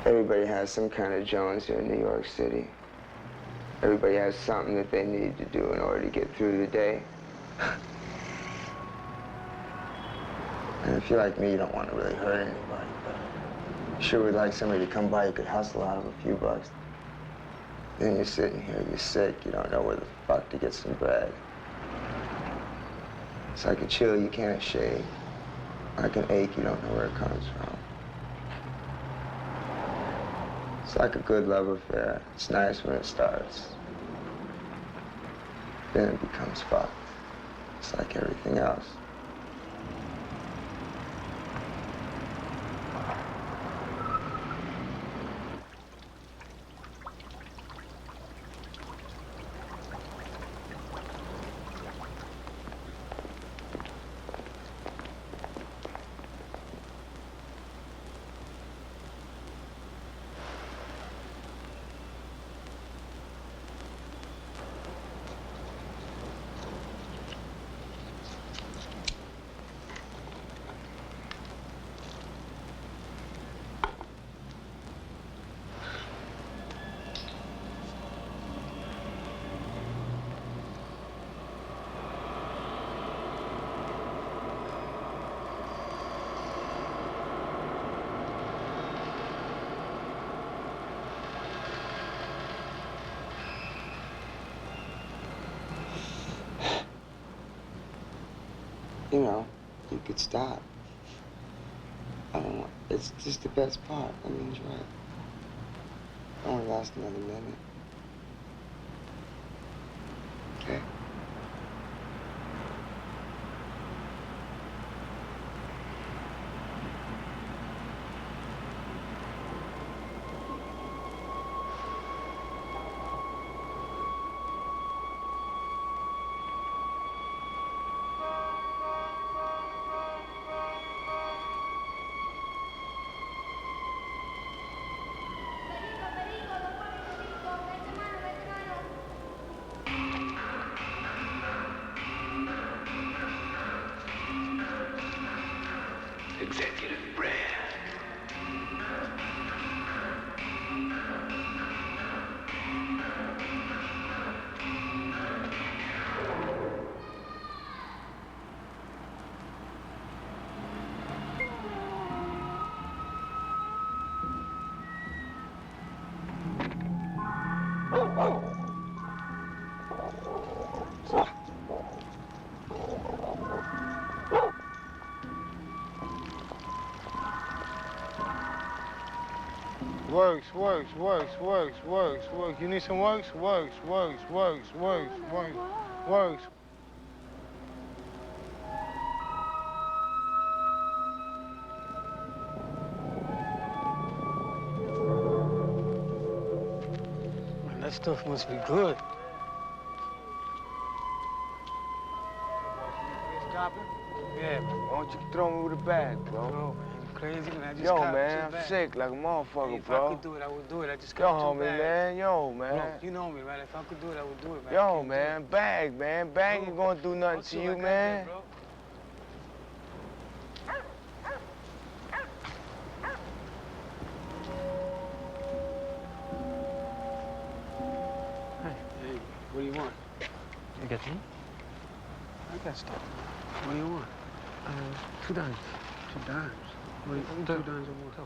Everybody has some kind of Jones here in New York City. Everybody has something that they need to do in order to get through the day. And if you're like me, you don't want to really hurt anybody, but you sure would like somebody to come by you could hustle out of a few bucks. Then you're sitting here, you're sick, you don't know where the fuck to get some bread. It's like a chill you can't shake, like an ache you don't know where it comes from. It's like a good love affair. It's nice when it starts. Then it becomes fucked. It's like everything else. You know, you could stop. I don't know. It's just the best part. I mean, enjoy it. It only last another minute. Okay? Executive brand. Works. You need some works? Works. Man, that stuff must be good. Yeah, man. Why don't you throw me with a bag, bro? Bro, man, you crazy, man. I just Yo, got man, too bad. I'm sick like a motherfucker, Hey, if bro. I could do it, I would do it. I just Yo, got too homie, bad. man. Yo, man. Bro, you know me, right? If I could do it, I would do it, man. Yo, man. Bag, man. Bag ain't gonna do nothing to you, man. Bro. Hey, what do you want? You got tea? I got stuff. What do you want? $2. 2 dimes. What do you, 2 dimes or more? Go.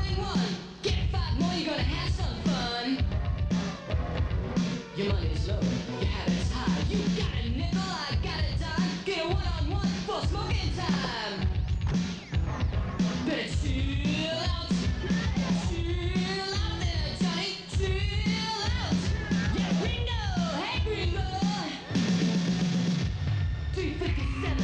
in one. Get 5 more, you're gonna have some fun. Your money's low, your habit's high. You got a nickel, I got a dime. Get a one-on-one for smoking time. Better chill out there, Johnny, chill out. Yeah, Gringo, hey Gringo. 357,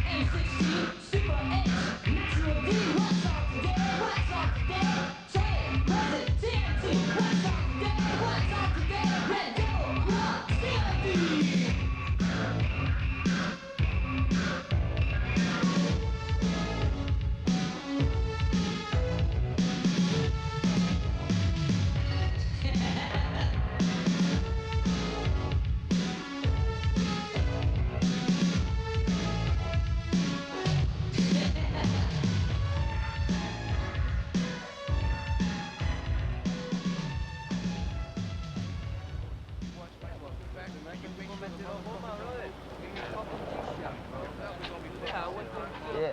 M16, Super H, Natural D. What's up today? What's up today? Charlie, was it TNT? What's up today? What's up today? Red Gold, Rock, CLD. Yeah.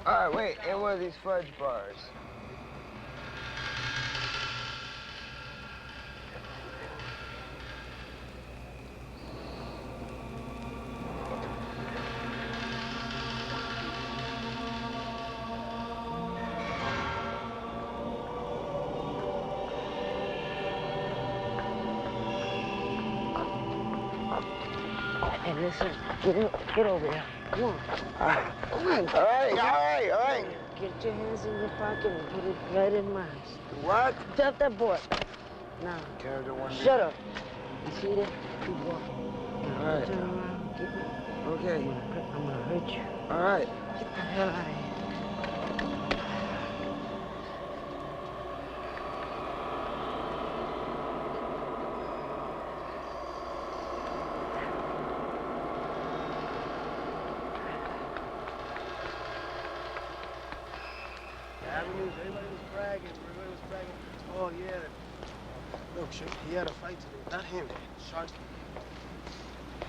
All right, wait, and what are these fudge bars? Hey, listen, get over here. Come on. All right. Come on. All right. Get your hands in your pocket and put it right in mine. What? Drop that board. Now, shut up. You see that? Keep walking. Now, All right. turn around. Get me. Okay. I'm gonna hurt you. All right. Get the hell out of here. Everybody was bragging. Oh, yeah. Look, he had a fight today. Not him, Junkie.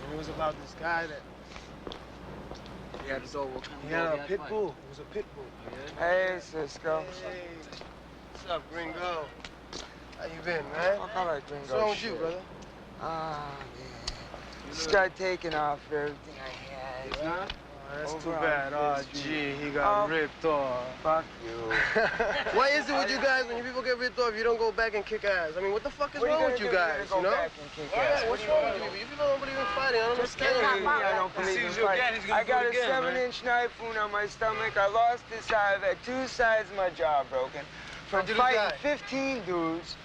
And it was about this guy that... He had a pit bull. It was a pit bull. Hey, Cisco. Hey. What's up, Gringo? How you been, man? Fuck, I like Gringo What's wrong with shit. you, brother? Ah, man. Just got taken off everything I had. Huh? Oh, that's too Over bad. on Oh, Fifth gee, he got Oh. ripped off. Fuck you. Why is it with you guys when you people get ripped off, you don't go back and kick ass? I mean, what the fuck is What are wrong you with gonna you do? guys, You're you gonna know? go back and kick Yeah, ass. what's wrong with you people? You people don't believe in fighting. I don't Just understand. kidding. I don't believe in fighting. I got a 7-inch knife wound on my stomach. I lost this eye. I've had 2 sides of my jaw broken from How'd you lose fighting that? 15 dudes.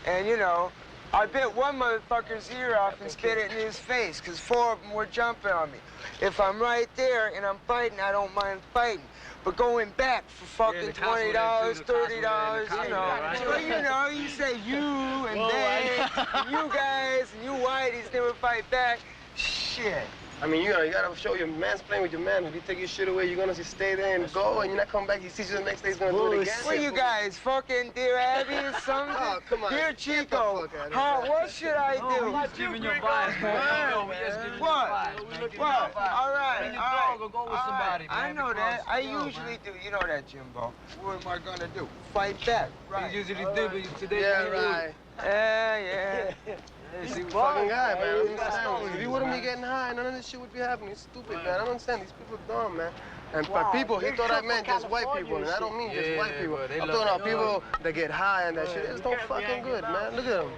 And, you know, I bit one motherfucker's ear off and spit it in his face because 4 of them were jumping on me. If I'm right there and I'm fighting, I don't mind fighting. But going back for fucking $20, $30, you know. Well, you know, you say you and they, and you guys and you whiteys never fight back. Shit. I mean, you gotta show your man's playing with your man. If you take your shit away, you're gonna just stay there and go, and you're not coming back. He sees you the next day, he's gonna do it again. What you guys, fucking Dear Abby or something? Oh, come on. Dear Get the Chico, fuck outta how, here. what should I do? We're just giving you advice, man. No, we're just giving you What? advice, man. Give you What? advice. All right, Bring your all right. dog or go with all somebody, right. I man, know that. because, I you know, usually man. do. You know that, Jimbo. What am I gonna do? Fight back. Right. He usually do, but today Yeah, he didn't. right. Yeah. He's a fucking guy, man. I don't understand. If he wouldn't be getting high, none of this shit would be happening. It's stupid, man. I don't understand. These people are dumb, man. And by people, he thought I meant just white people, and I don't mean just white people. but they I'm love talking about that people dog, that get high and that shit. It's no fucking good, man. Look at him.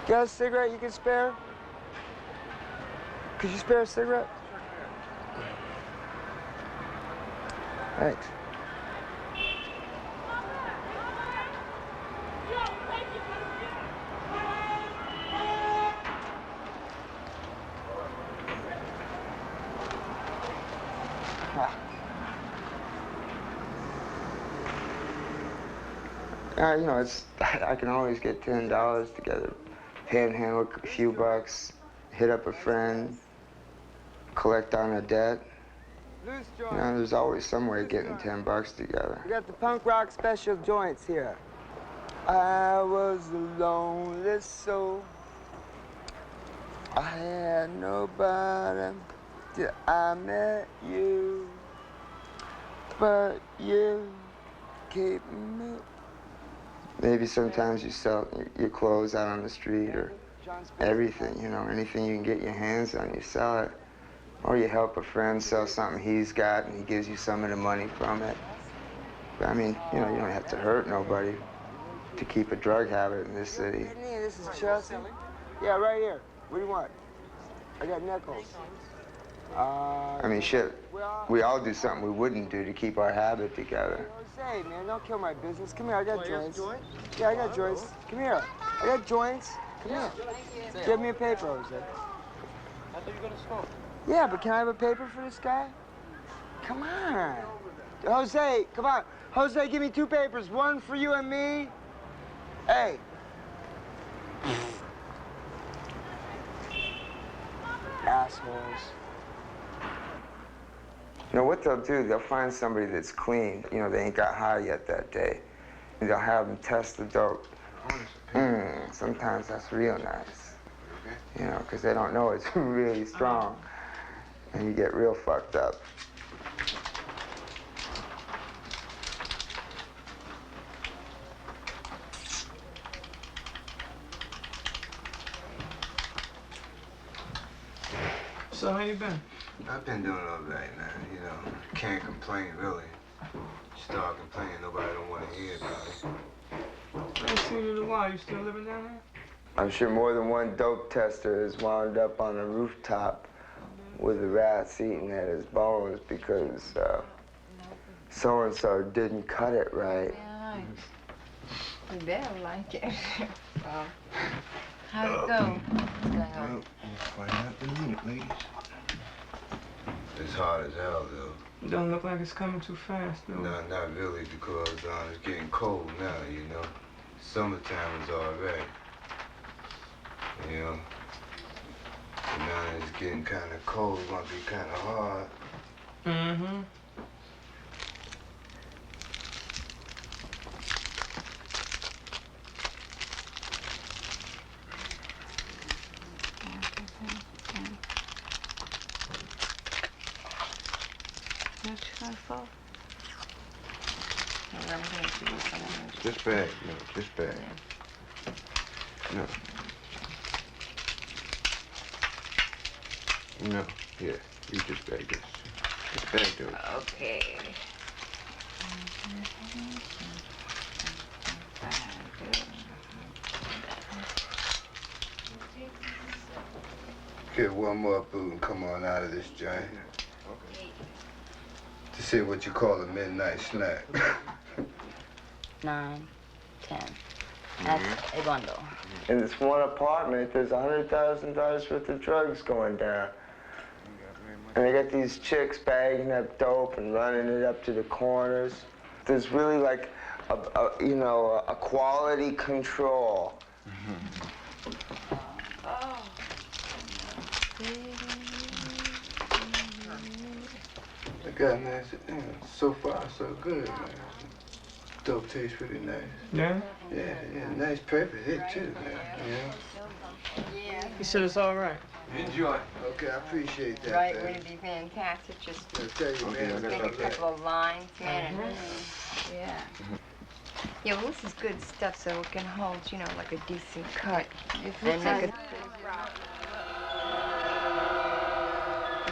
Got a cigarette you can spare? Could you spare a cigarette? Thanks. You know, I can always get $10 together, panhandle a few bucks, hit up a friend, collect on a debt. You know, there's always some way of getting $10 together. We got the punk rock special joints here. I was a lonely soul. I had nobody till I met you, but you keep me. Maybe sometimes you sell your clothes out on the street or everything, you know, anything you can get your hands on, you sell it. Or you help a friend sell something he's got and he gives you some of the money from it. But I mean, you know, you don't have to hurt nobody to keep a drug habit in this city. This is Chelsea. Yeah, right here. What do you want? I got nickels. I mean, shit, we all do something we wouldn't do to keep our habit together. Hey, man, don't kill my business. Come here, I got joints. Yeah, I got joints. Come here. I got joints. Come here. Give me a paper, Jose. I thought you were gonna smoke. Yeah, but can I have a paper for this guy? Come on. Jose, come on. Jose, give me 2 papers. One for you and me. Hey. Assholes. You know what they'll do, they'll find somebody that's clean. You know, they ain't got high yet that day. And they'll have them test the dope. Sometimes that's real nice. You know, because they don't know it's really strong. And you get real fucked up. So how you been? I've been doing all right, man. You know, can't complain, really. Start complaining, nobody don't want to hear about it. I ain't seen you in a while. You still living down here? I'm sure more than one dope tester has wound up on a rooftop with the rats eating at his bones because so-and-so didn't cut it right. Yeah, you better like it. Well, how'd it go? Well, we'll find out in a minute, ladies. It's hard as hell, though. It don't look like it's coming too fast, though. No, not really, because it's getting cold now, you know. Summertime is all right. You know? But now that it's getting kind of cold, it's gonna be kind of hard. Mm-hmm. This bag, no, this bag. No. No, yeah, you just bag this. This bag, dude. Okay. Get one more boot and come on out of this joint. Okay. To see what you call a midnight snack. 9, 10. That's a bundle. In this one apartment, there's $100,000 worth of drugs going down. And they got these chicks bagging up dope and running it up to the corners. There's really like a quality control. The guy, man, so far so good, man. Dope tastes pretty nice. Yeah? Yeah, nice paper hit too, man. Yeah. He said it's all right. Enjoy. Okay, I appreciate that. Right, man. would it be fantastic just I'll tell you, man. take a couple of lines, man, and yeah. Yeah, well, this is good stuff, so it can hold, you know, like a decent cut. And make a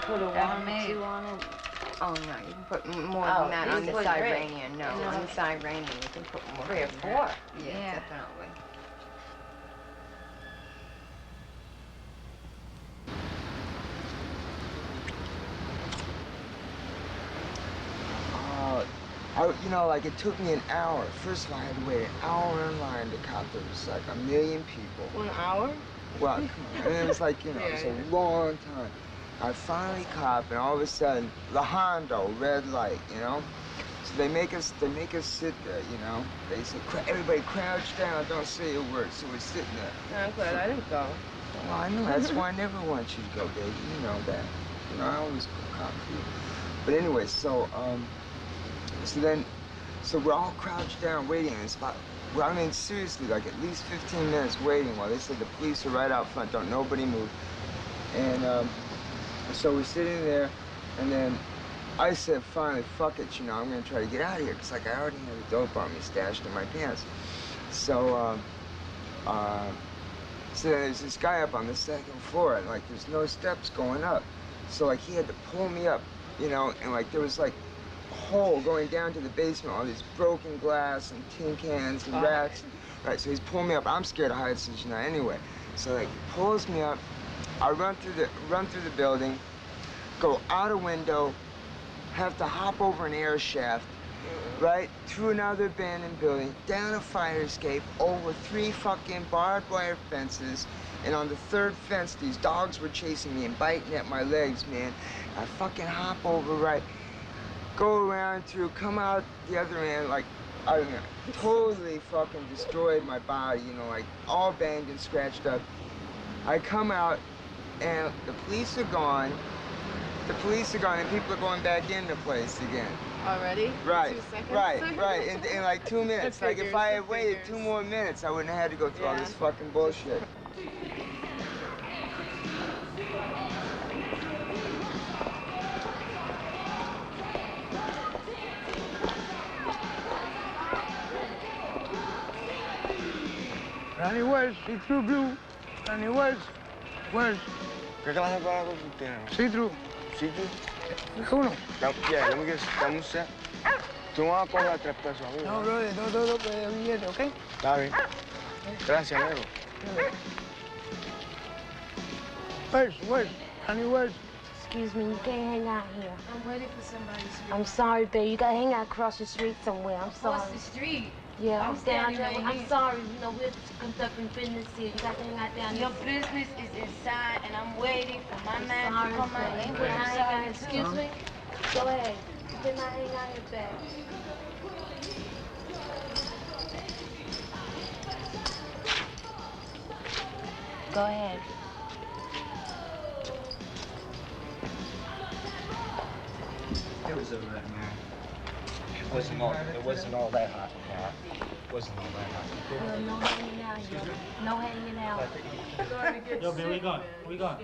Put a 1 or 2 on it. Oh, no, you can put more than that on the put Iranian. No, on the Iranian, you can put more. 3 or than 4. that. Yeah, definitely. You know, like it took me an hour. First of all, I had to wait an hour in line to cop. There was like 1 million people. 1 hour? Well, and it was like, you know, it's a long time. I finally cop, and all of a sudden, the Hondo, red light, you know? So they make us sit there, you know? They say, everybody crouch down, don't say a word. So we're sitting there. I'm glad I didn't go. Well, I know, that's why I never want you to go, baby. You know that. You know, I always cop for you. But anyway, so we're all crouched down waiting, and it's about, well, I mean, seriously, like at least 15 minutes waiting while they said the police are right out front, don't nobody move. And so we're sitting there, and then I said, finally, fuck it, you know, I'm gonna try to get out of here, because like I already had a dope on me stashed in my pants. So, so there's this guy up on the second floor, and like there's no steps going up. So like he had to pull me up, you know, and like there was like a hole going down to the basement, all these broken glass and tin cans and racks. Right, so he's pulling me up. I'm scared of heights, you know, anyway. So like he pulls me up, I run through the building, go out a window, have to hop over an air shaft, right, through another abandoned building, down a fire escape, over 3 fucking barbed wire fences, and on the 3rd fence, these dogs were chasing me and biting at my legs, man. I fucking hop over, right, go around through, come out the other end, like, I don't know, totally fucking destroyed my body, you know, like, all banged and scratched up. I come out, and the police are gone. The police are gone, and people are going back in the place again. Already? Right, 2 seconds? right. In like 2 minutes. Like if I had waited 2 more minutes, I wouldn't have had to go through all this fucking bullshit. Ronnie West, see through blue. Ronnie West, West. ¿Qué clase de paraguas tú tienes? See through. ¿Sí tú? Uno. Yeah, let me get dame un set. Tú me vas a cobrar 3 pesos a mí. No, brother, todo billete, ¿ok? Está bien. Gracias, amigo. West, Ronnie West. Excuse me, you can't hang out here. I'm waiting for somebody to I'm sorry, babe. You gotta hang out across the street somewhere. I'm sorry. Across the street. Yeah, I'm I'm down standing there. right I'm here. sorry. You know, we're conducting business here. You got to hang out down Your there. business is inside, and I'm waiting for my man Sorry, to come out. babe. And Can I hang out? inside, Excuse me? Go ahead. You cannot hang out here, babe. Go ahead. It was alright, man. It wasn't all that hot, man. It wasn't all that hot. No hanging out here. No hanging out. Yo, man, we going? We going?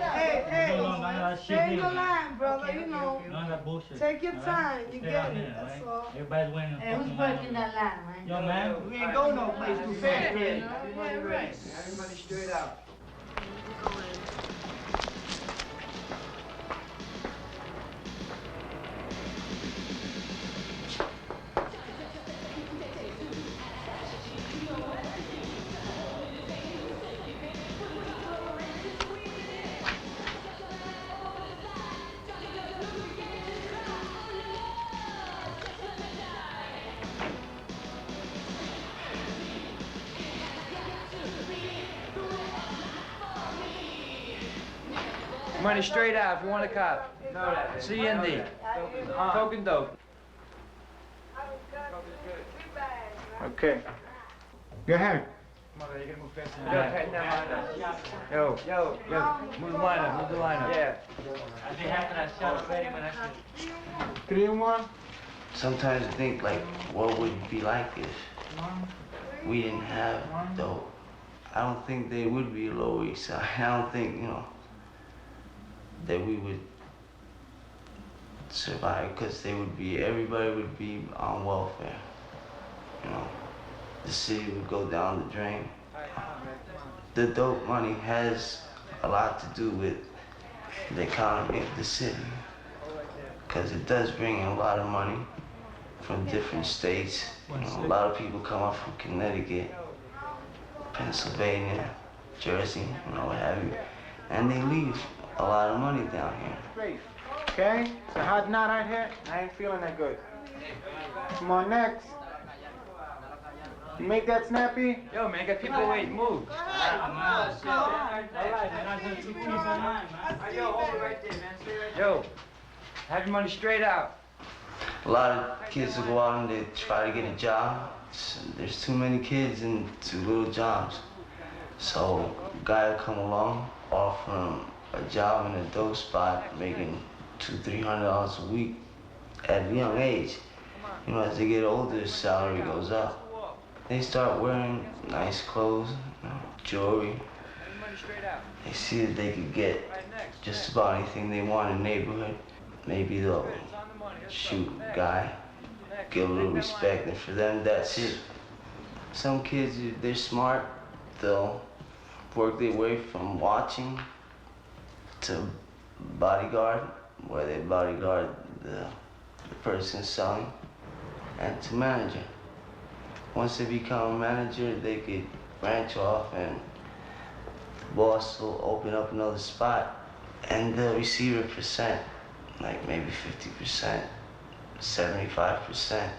Hey, stay in your line, brother. You know, None of that bullshit. take your time. You Stay get out it. here, That's right? all. Everybody's waiting. Hey, who's breaking that line, man? Yo, man. We ain't going no place too fast, man. Yeah, right. Everybody straight out. Money straight out if you want a cop. CND. Coke and dope. Okay. Go ahead. Yo, move the line up. Yeah. I think after that shot, ready when I 3 and 1. Sometimes I think, like, what would it be like if we didn't have dope? I don't think they would be Lower East Side. I don't think, you know, that we would survive, because everybody would be on welfare. You know, the city would go down the drain. The dope money has a lot to do with the economy of the city, because it does bring in a lot of money from different states. You know, a lot of people come up from Connecticut, Pennsylvania, Jersey, you know, what have you, and they leave a lot of money down here. Great. Okay? It's a hot night out here. I ain't feeling that good. Come on, next. You make that snappy? Yo, man, get people waiting. Move. Yo, hold it right there, man. Stay right there. Yo, have your money straight out. A lot of kids will go out and they try to get a job. There's too many kids and too little jobs. So a guy will come along, offer him a job in a dope spot, making $200-300 a week at a young age. You know, as they get older, their salary goes up. They start wearing nice clothes, jewelry. They see that they could get just about anything they want in the neighborhood. Maybe they'll shoot a guy, give a little respect, and for them, that's it. Some kids, they're smart. They'll work their way from watching to bodyguard, where they bodyguard the person selling, and to manager. Once they become a manager, they could branch off and the boss will open up another spot and they'll receive a percent, like maybe 50%, 75%.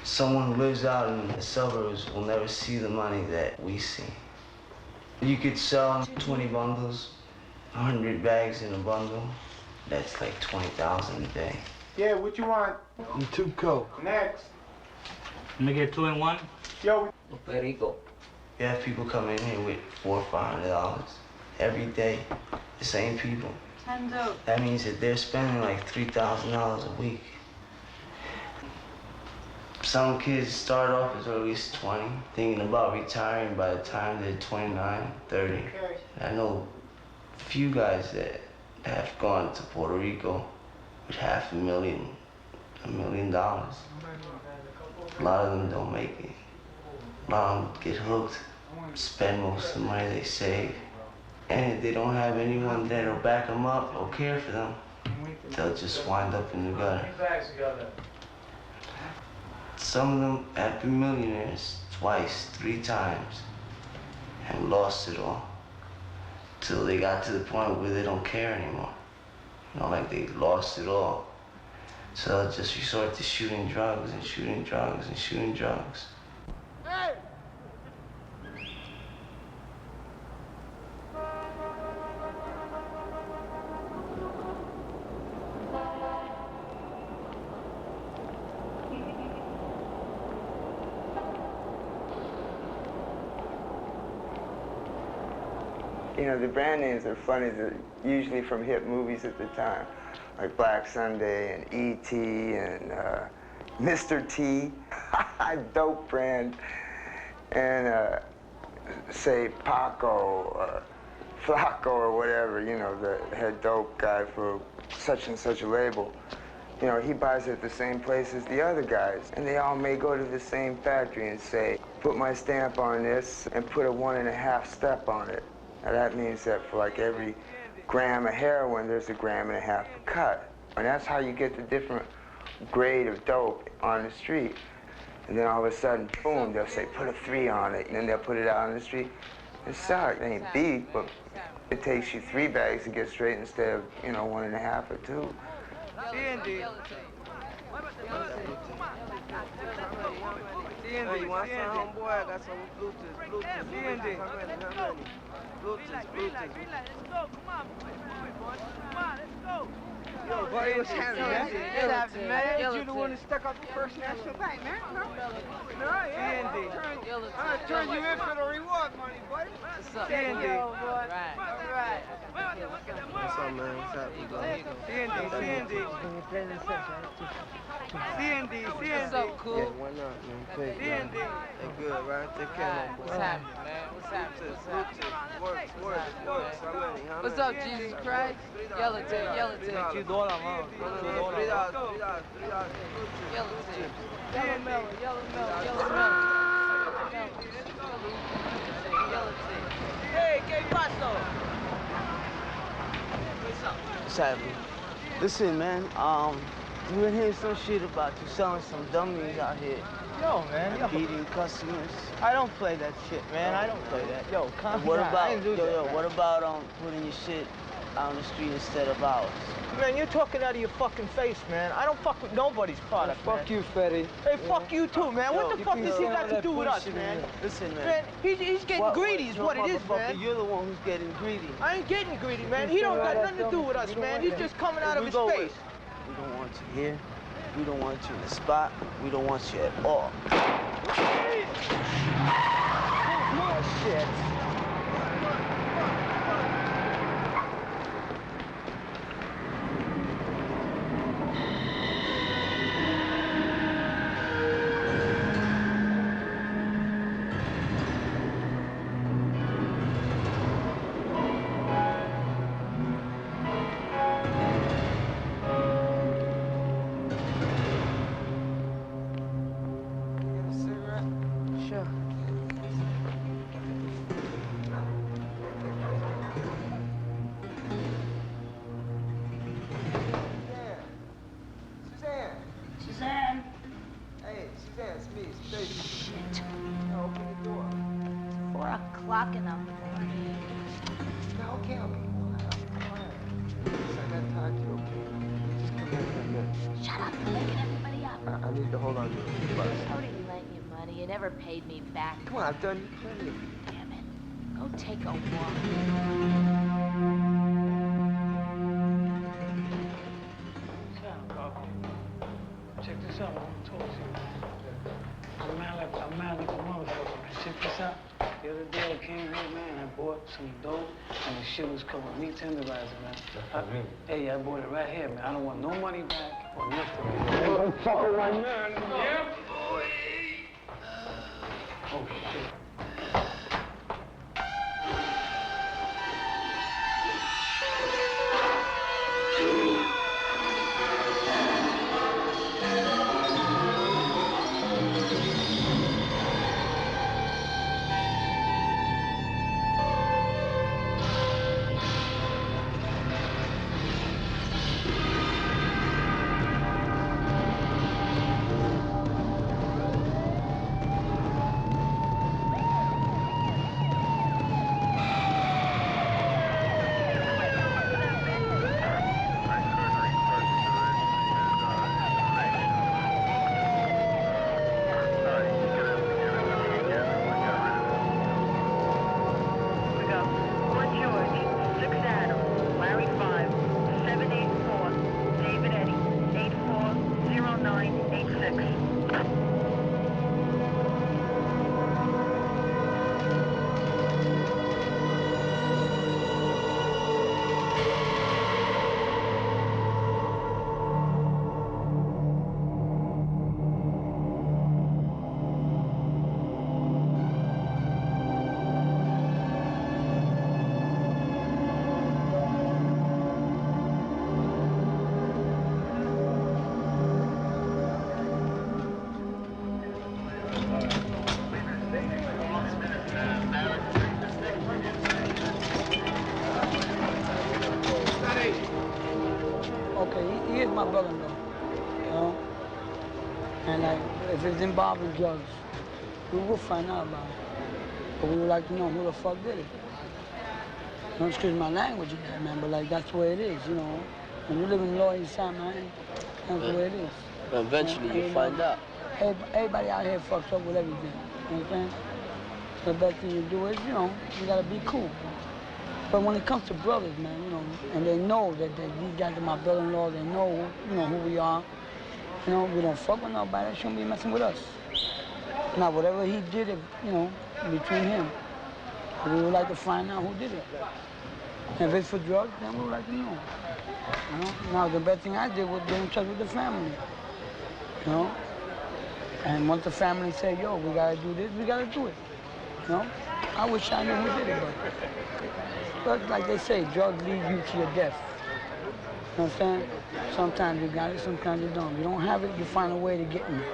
Someone who lives out in the suburbs will never see the money that we see. You could sell 20 bundles, 100 bags in a bundle. That's like 20,000 a day. Yeah, what you want? 2 Coke. Next. Let me get 2 in 1. Yo. Perico. You have people come in here with $400 or $500 every day. The same people. That means that they're spending like $3,000 a week. Some kids start off as early as 20, thinking about retiring by the time they're 29, 30. I know a few guys that have gone to Puerto Rico with $500,000, $1 million. A lot of them don't make it. A lot of them get hooked, spend most of the money they save. And if they don't have anyone that'll back them up or care for them, they'll just wind up in the gutter. Some of them have been millionaires twice, 3 times, and lost it all. Till they got to the point where they don't care anymore. You know, like they lost it all. So they'll just resort to shooting drugs and shooting drugs and shooting drugs. Hey! You know, the brand names are funny. They're usually from hit movies at the time, like Black Sunday and E.T. and Mr. T, dope brand, and say Paco or Flaco or whatever, you know, the head dope guy for such and such a label. You know, he buys it at the same place as the other guys, and they all may go to the same factory and say, put my stamp on this and put a 1.5 step on it. Now that means that for like every gram of heroin, there's a 1.5 grams of cut. And that's how you get the different grade of dope on the street. And then all of a sudden, boom, they'll say, put a 3 on it. And then they'll put it out on the street and sell it. It ain't beef, but it takes you 3 bags to get straight instead of, you know, 1.5 or 2. D&D, you want some, homeboy? I got some Bluetooth. D&D. Bluetooth. Let's go. Come on, let's go. Yo, buddy, what's happening, man? What's happening, man? You the one that stuck out the First National Bank, man? No, yeah. D&D. I'm gonna turn you in for the reward money, buddy. What's up? D&D. Right. All right. What's up, man? What's happening? D&D. What's up, cool? Yeah, why not, man? Take, man. D&D. They good, right? They Right. can't. What's happening, man? What's happening? Works. How many? What's up, Jesus Christ? Yellow tape. Yellow tape. Hey, ¿qué pasó? What's happening? Listen, man, you been hearing some shit about you selling some dummies out here. Yo, man. And beating customers. I don't play that shit, man. I don't play that. Yo, calm What down. about, I didn't do that, man. what about putting your shit out on the street instead of ours. Man, you're talking out of your fucking face, man. I don't fuck with nobody's product, Fuck man. you, Fetty. Hey, fuck you too, man. Yo, What the fuck does he got to do with us, man? Listen, man. Man, he's getting greedy is what it is, man. You're the one who's getting greedy. I ain't getting greedy, man. He don't got nothing to do with us, man. He's just coming out of his face. We don't want you here. We don't want you in the spot. We don't want you at all. Oh, shit. Suzanne. Hey, Suzanne, it's me. It's Stacy. Open the door. 4 o'clock in the morning. No, okay, I'll be quiet. I got to talk to you, okay? Just come here for a minute. Shut up, you're waking everybody up. I need to hold on to it first. How did you lend you money? You never paid me back. Come on, I've done you plenty. Damn it. Go take a walk. Check this out, I want to talk to you. I'm mad like a motherfucker, man. Check this out. The other day I came here, man, I bought some dope, and the shit was called meat tenderizer, man. Hey, I bought it right here, man. I don't want no money back or nothing. Motherfucker right now. Yeah, boy. Oh, shit. He is my brother-in-law, you know? And like, if it's involving drugs, we will find out about it. But we would like to know who the fuck did it. Don't excuse my language in that, man, but like, that's the way it is, you know? When you live in Lower East Side, man, that's the way it is. But eventually you find out. Everybody out here fucks up with everything, you know what I'm saying? So the best thing you do is, you know, you gotta be cool. But when it comes to brothers, man, you know, and they know that these guys are my brother-in-law, they know, you know, who we are. You know, we don't fuck with nobody, they shouldn't be messing with us. Now, whatever he did, you know, between him, we would like to find out who did it. And if it's for drugs, then we would like to know. You know? Now, the best thing I did was get in touch with the family, you know? And once the family said, yo, we gotta do this, we gotta do it, you know? I wish I knew who did it, but like they say, drugs lead you to your death. You know what I'm saying? Sometimes you got it, sometimes you don't. You don't have it, you find a way to get in it.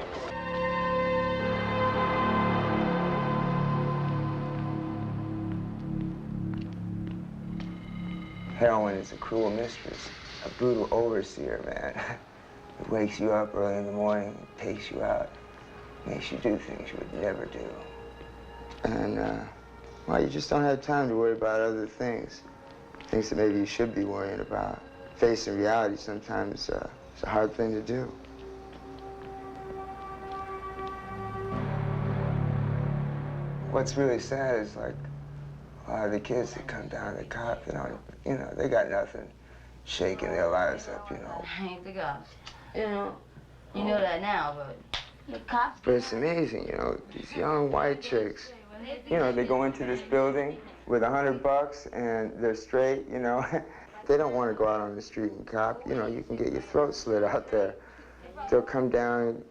Heroin is a cruel mistress, a brutal overseer, man. It wakes you up early in the morning, it takes you out, makes you do things you would never do. And, well, you just don't have time to worry about other things. things that maybe you should be worrying about. Facing reality sometimes it's a hard thing to do. What's really sad is like a lot of the kids that come down to cop, they got nothing shaking their lives up, I ain't the cops. You know that now, but the cops. But it's amazing, these young white chicks, they go into this building with $100 and they're straight, They don't want to go out on the street and cop. You can get your throat slit out there. They'll come down,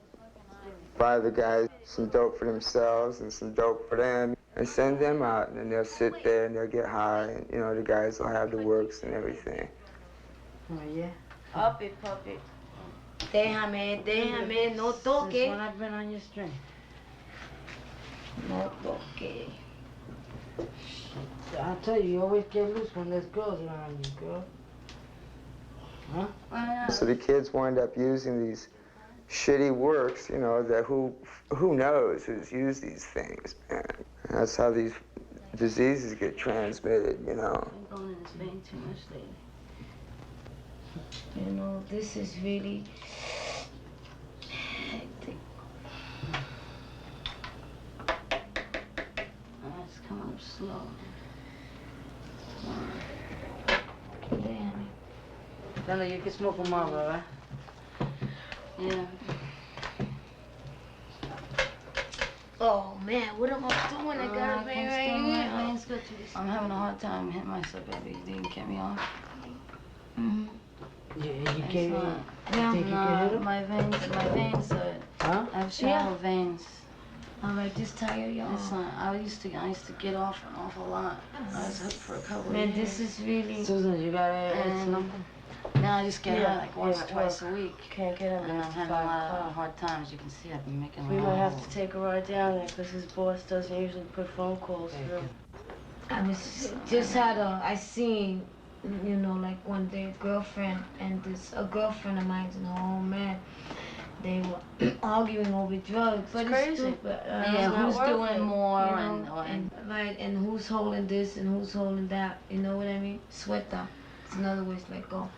buy the guys some dope for themselves and some dope for them, and send them out, and then they'll sit there and they'll get high, and the guys will have the works and everything. Oh yeah. Puppet. Déjame, no toque. Since when I've been on your string? No toque. I tell you always get loose when there's girls around you, girl. Huh? So the kids wind up using these shitty works, that who knows who's used these things, man. And that's how these diseases get transmitted, I'm going in this vein too much lately. This is really hectic. It's coming up slow. Damn. Fella, you can smoke a Marlboro, right? Yeah. Oh man, what am I doing? I got a vein right here. I'm having a hard time hitting myself, baby. You didn't get me off. Mm-hmm. Yeah, you can't. Yeah, think you can hit him? my veins Huh? I have shallow veins. All right, just tire y'all. I used to get off an awful lot. I was hooked for a couple of years. Man, this is really. Susan, you got something? Now I just get high like once or twice a week. Can't get him. And I'm having a lot of hard times. You can see I've been making. We might have to take a ride down there because his boss doesn't usually put phone calls through. I seen, like one day a girlfriend of mine and her old man, they were arguing over drugs. But it's crazy. stupid. Who's doing more and who's holding this and who's holding that? You know what I mean? Sweater. It's another way to let go.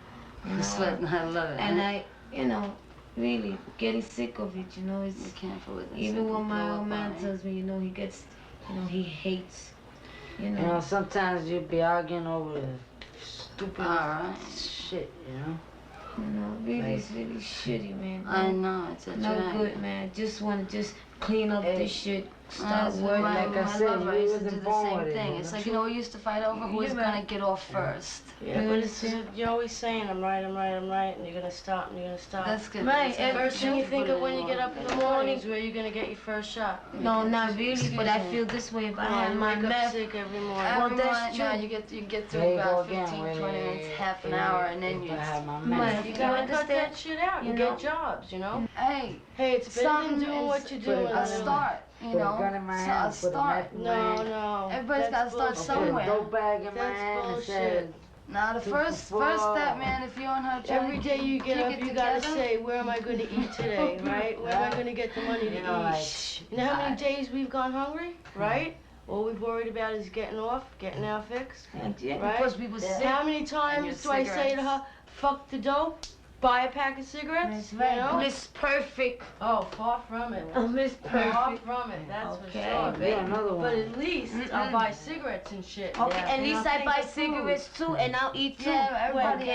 Sweating, I love it. And I, really getting sick of it. It's be careful with this. even when my old man tells me, he gets, he hates. Sometimes you'd be arguing over stupid shit, Really, it's really shitty, man. I know, it's a no drag. good, man. Just want to clean up this shit. Start working. working. Like I said, lover you used to wasn't do the born same with it, thing. you It's know? like, we used to fight over who was going to get off first. Yeah, but you're always saying, I'm right, and you're going to stop, That's good. Right, and first thing you think of when you get up in the morning is where you're going to get your first shot. No, not really, but I feel this way if I had my meth. Sick every morning. Well, that's true. You get through about 15, 20 minutes, half an hour, and then you gotta cut that shit out. You get jobs, Hey, it's better than doing what you're doing. A start, a start. No. Everybody's got to start somewhere. Go bag in my That's hand and bullshit. said, Now, the first step, man, if you're on her journey, every day you get up, you gotta say, where am I going to eat today, right? Where am I going to get the money to eat? You know how many days we've gone hungry, right? All we've worried about is getting our fix, right? Because we were sick. How many times do I say to her, fuck the dope, buy a pack of cigarettes? That's right. Miss Perfect. Oh, far from it. Miss Perfect. Far from it, that's for sure, baby. Another one. But at least I'll buy cigarettes and shit. Okay, at least I buy cigarettes too, and I'll eat too. Yeah, everybody,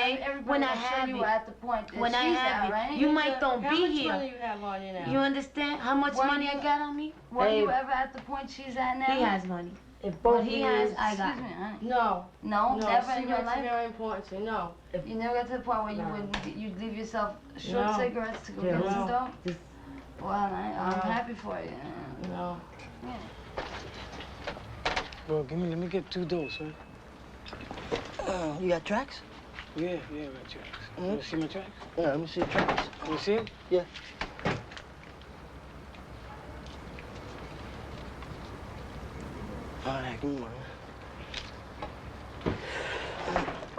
when I I'm sure have you it. were at the point that When I she's have at, it, right? you might don't How be much here. money you have on you now? You understand how much money I got on me? Were you ever at the point she's at now? He has money. If What he has, I got. Excuse me, honey. No, No, never in your cigarettes are life. very important to you. No. You never got to the point where you'd leave yourself short No. cigarettes to go Yeah, get some no. dope? Well, I'm happy for you. No. Bro, let me get 2 doses, right? You got tracks? Yeah, I got tracks. You wanna see my tracks? Yeah, let me see your tracks. You wanna see them? Yeah. All right, good morning.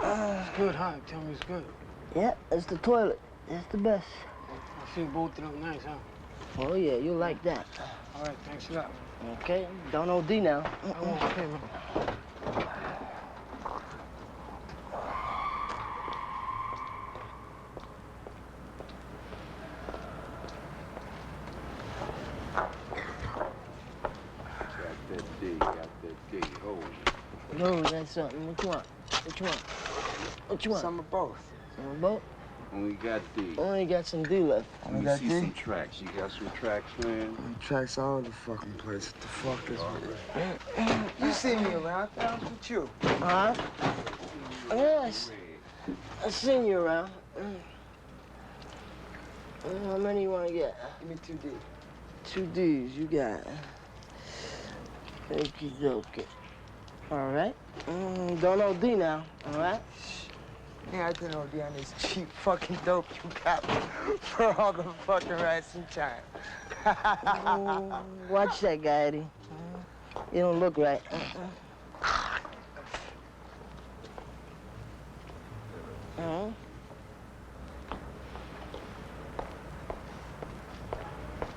It's good, huh? Tell me it's good. Yeah, that's the toilet. That's the best. I see both of them nice, huh? Oh, yeah, you like that. All right, thanks a lot. Okay, don't OD now. I won't pay, man. No, that's something. What you want? What you want? What you want? Some of both. Some of both? Only got D. Only got some D left. Let me see some tracks. You got some tracks, man? Tracks all over the fucking place. What the fuck is it? You see me around. What's with you? Huh? Yes. I've seen you around. How many you want to get? Give me 2D. 2 Ds, you got. Okie dokie. All right. Don't OD now, all right? Yeah, I didn't OD on this cheap fucking dope you got for all the fucking rice and time. Watch that guy, Eddie. You don't look right.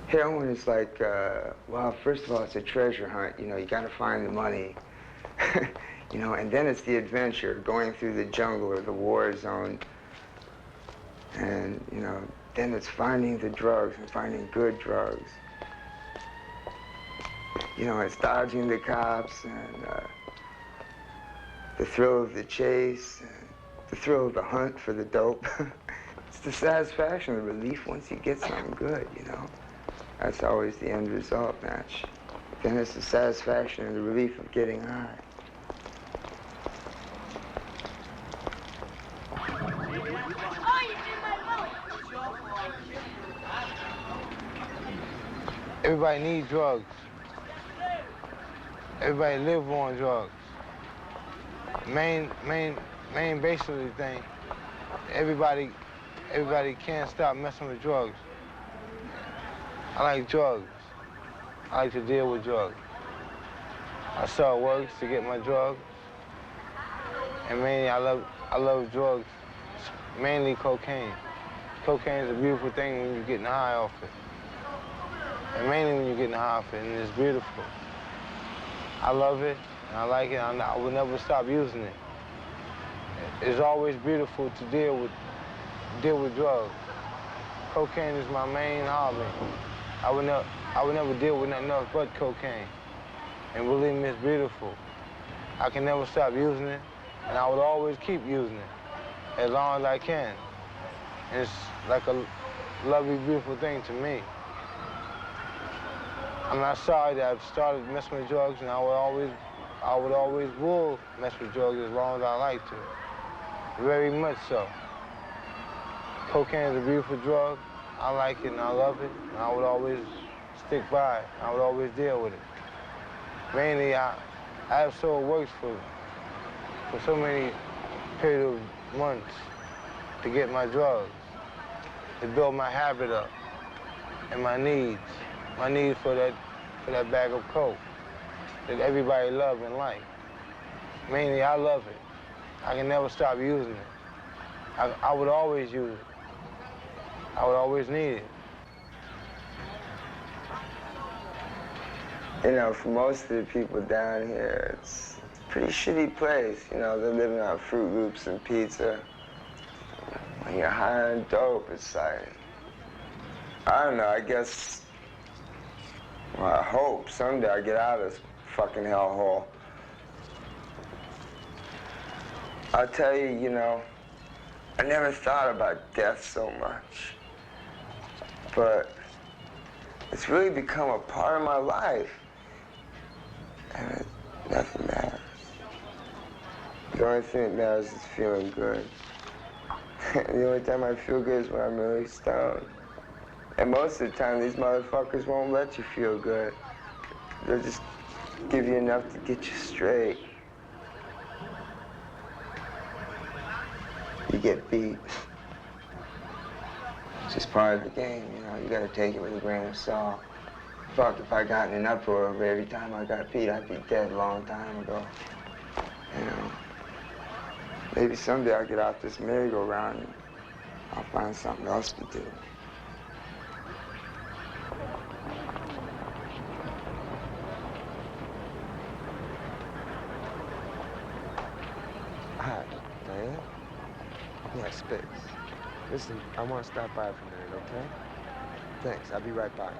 Heroin is like, well, first of all, it's a treasure hunt. You know, you gotta find the money. You know, and then it's the adventure, going through the jungle or the war zone. And, you know, then it's finding the drugs and finding good drugs. You know, it's dodging the cops and the thrill of the chase, and the thrill of the hunt for the dope. It's the satisfaction, the relief once you get something good, you know. That's always the end result, Natch. Then it's the satisfaction and the relief of getting high. Everybody needs drugs. Everybody live on drugs. Main basically thing, everybody can't stop messing with drugs. I like drugs. I like to deal with drugs. I sell works to get my drugs. And mainly I love drugs, mainly cocaine. Cocaine is a beautiful thing when you're getting high off it. And mainly when you're getting high off it, and it's beautiful. I love it, and I like it, and I will never stop using it. It's always beautiful to deal with drugs. Cocaine is my main hobby. I would never deal with nothing else but cocaine. And believe me, it's beautiful. I can never stop using it, and I would always keep using it as long as I can. And it's like a lovely, beautiful thing to me. I'm not sorry that I've started messing with drugs, and I would always will mess with drugs as long as I like to. Very much so. Cocaine is a beautiful drug. I like it and I love it, and I would always stick by it. I would always deal with it. Mainly, I have sold works for so many period of months to get my drugs, to build my habit up, and my needs for that bag of coke that everybody love and like. Mainly, I love it. I can never stop using it. I would always use it. I would always need it. You know, for most of the people down here, it's a pretty shitty place. You know, they're living on Fruit Loops and pizza. When you're high on dope, it's like, I don't know, I guess, well, I hope someday I get out of this fucking hellhole. I'll tell you, you know, I never thought about death so much. But it's really become a part of my life. And nothing matters. The only thing that matters is feeling good. The only time I feel good is when I'm really stoned. And most of the time, these motherfuckers won't let you feel good. They'll just give you enough to get you straight. You get beat. It's just part of the game, you know. You gotta take it with a grain of salt. Fuck, if I got in an uproar over every time I got beat, I'd be dead a long time ago. You know. Maybe someday I'll get off this merry-go-round and I'll find something else to do. Hi, Diane? Yeah, Spitz. Listen, I want to stop by for a minute, okay? Thanks, I'll be right by.